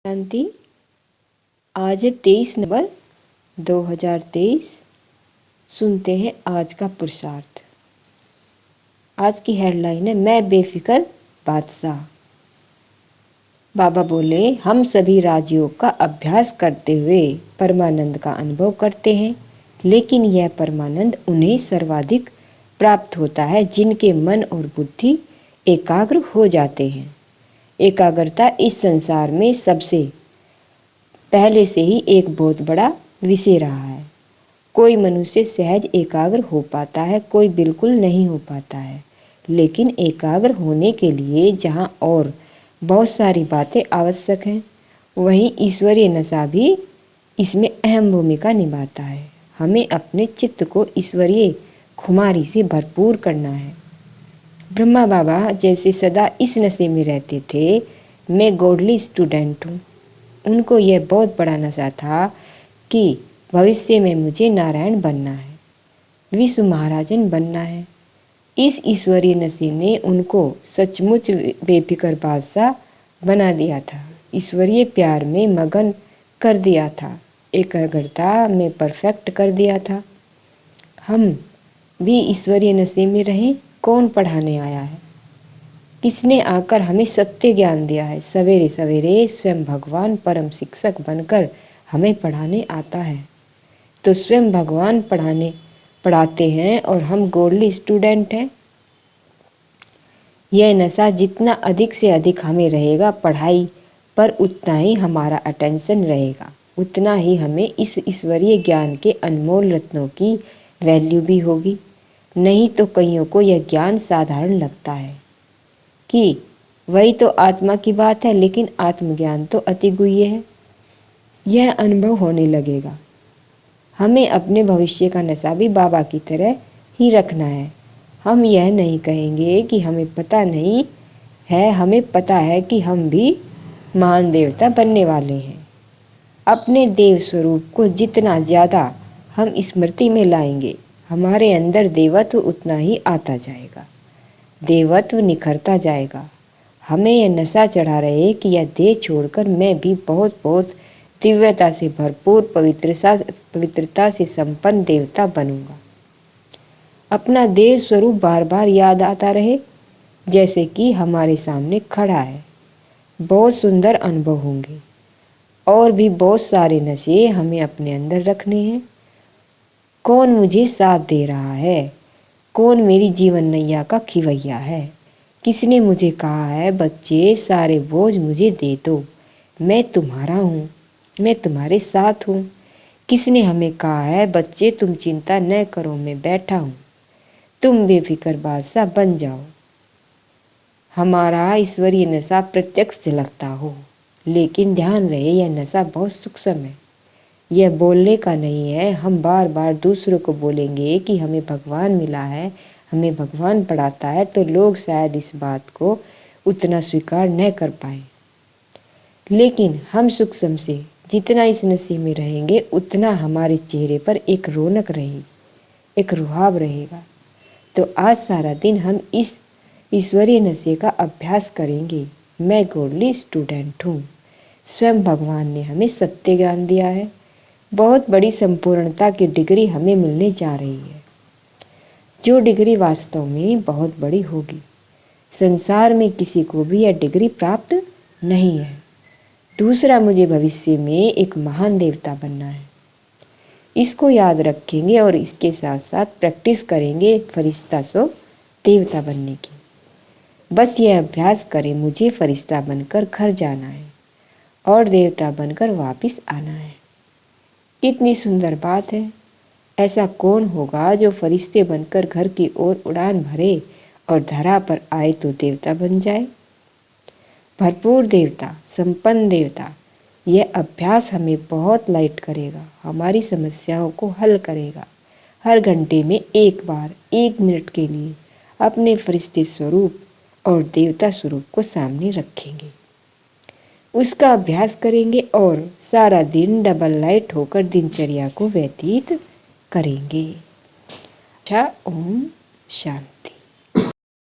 शांति। आज है 23 नवंबर 2023। सुनते हैं आज का पुरुषार्थ। आज की हेडलाइन है मैं बेफिक्र बादशाह। बाबा बोले, हम सभी राजयोग का अभ्यास करते हुए परमानंद का अनुभव करते हैं, लेकिन यह परमानंद उन्हें सर्वाधिक प्राप्त होता है जिनके मन और बुद्धि एकाग्र हो जाते हैं। एकाग्रता इस संसार में सबसे पहले से ही एक बहुत बड़ा विषय रहा है। कोई मनुष्य सहज एकाग्र हो पाता है, कोई बिल्कुल नहीं हो पाता है। लेकिन एकाग्र होने के लिए जहाँ और बहुत सारी बातें आवश्यक हैं, वहीं ईश्वरीय नशा भी इसमें अहम भूमिका निभाता है। हमें अपने चित्त को ईश्वरीय खुमारी से भरपूर करना है। ब्रह्मा बाबा जैसे सदा इस नशे में रहते थे। मैं गॉडली स्टूडेंट हूँ। उनको यह बहुत बड़ा नशा था कि भविष्य में मुझे नारायण बनना है, विश्व महाराजन बनना है। इस ईश्वरीय नशे ने उनको सचमुच बेफिक्र बादशाह बना दिया था, ईश्वरीय प्यार में मगन कर दिया था, एकाग्रता में परफेक्ट कर दिया था। हम भी ईश्वरीय नशे में रहें। कौन पढ़ाने आया है? किसने आकर हमें सत्य ज्ञान दिया है? सवेरे सवेरे स्वयं भगवान परम शिक्षक बनकर हमें पढ़ाने आता है। तो स्वयं भगवान पढ़ाते हैं और हम गॉडली स्टूडेंट हैं। यह नशा जितना अधिक से अधिक हमें रहेगा पढ़ाई पर, उतना ही हमारा अटेंशन रहेगा, उतना ही हमें इस ईश्वरीय ज्ञान के अनमोल रत्नों की वैल्यू भी होगी। नहीं तो कईयों को यह ज्ञान साधारण लगता है कि वही तो आत्मा की बात है, लेकिन आत्मज्ञान तो अति गुह्य है। यह अनुभव होने लगेगा। हमें अपने भविष्य का नशा भी बाबा की तरह ही रखना है। हम यह नहीं कहेंगे कि हमें पता नहीं है, हमें पता है कि हम भी महान देवता बनने वाले हैं। अपने देव स्वरूप को जितना ज़्यादा हम स्मृति में लाएंगे, हमारे अंदर देवत्व उतना ही आता जाएगा, देवत्व निखरता जाएगा। हमें यह नशा चढ़ा रहे कि यह देह छोड़कर मैं भी बहुत बहुत दिव्यता से भरपूर पवित्रता से संपन्न देवता बनूंगा। अपना देव स्वरूप बार बार याद आता रहे, जैसे कि हमारे सामने खड़ा है। बहुत सुंदर अनुभव होंगे। और भी बहुत सारे नशे हमें अपने अंदर रखने हैं। कौन मुझे साथ दे रहा है? कौन मेरी जीवन नैया का खिवैया है? किसने मुझे कहा है, बच्चे सारे बोझ मुझे दे दो, मैं तुम्हारा हूँ, मैं तुम्हारे साथ हूँ? किसने हमें कहा है, बच्चे तुम चिंता न करो, मैं बैठा हूँ, तुम बेफिक्र बादशाह बन जाओ? हमारा ईश्वरीय नशा प्रत्यक्ष झलकता हो, लेकिन ध्यान रहे यह नशा बहुत सूक्ष्म है। यह बोलने का नहीं है। हम बार बार दूसरों को बोलेंगे कि हमें भगवान मिला है, हमें भगवान पढ़ाता है, तो लोग शायद इस बात को उतना स्वीकार न कर पाएँ। लेकिन हम सूक्ष्म से जितना इस नशे में रहेंगे, उतना हमारे चेहरे पर एक रौनक रहेगी, एक रुहाब रहेगा। तो आज सारा दिन हम इस ईश्वरीय नशे का अभ्यास करेंगे। मैं गॉडली स्टूडेंट हूँ। स्वयं भगवान ने हमें सत्य ज्ञान दिया है। बहुत बड़ी संपूर्णता की डिग्री हमें मिलने जा रही है, जो डिग्री वास्तव में बहुत बड़ी होगी। संसार में किसी को भी यह डिग्री प्राप्त नहीं है। दूसरा, मुझे भविष्य में एक महान देवता बनना है। इसको याद रखेंगे और इसके साथ साथ प्रैक्टिस करेंगे फरिश्ता से देवता बनने की। बस यह अभ्यास करें, मुझे फरिश्ता बनकर घर जाना है और देवता बनकर वापस आना है। कितनी सुंदर बात है। ऐसा कौन होगा जो फरिश्ते बनकर घर की ओर उड़ान भरे और धरा पर आए तो देवता बन जाए? भरपूर देवता, संपन्न देवता। यह अभ्यास हमें बहुत लाइट करेगा, हमारी समस्याओं को हल करेगा। हर घंटे में एक बार 1 मिनट के लिए अपने फरिश्ते स्वरूप और देवता स्वरूप को सामने रखेंगे, उसका अभ्यास करेंगे और सारा दिन डबल लाइट होकर दिनचर्या को व्यतीत करेंगे। अच्छा, ओम शांति।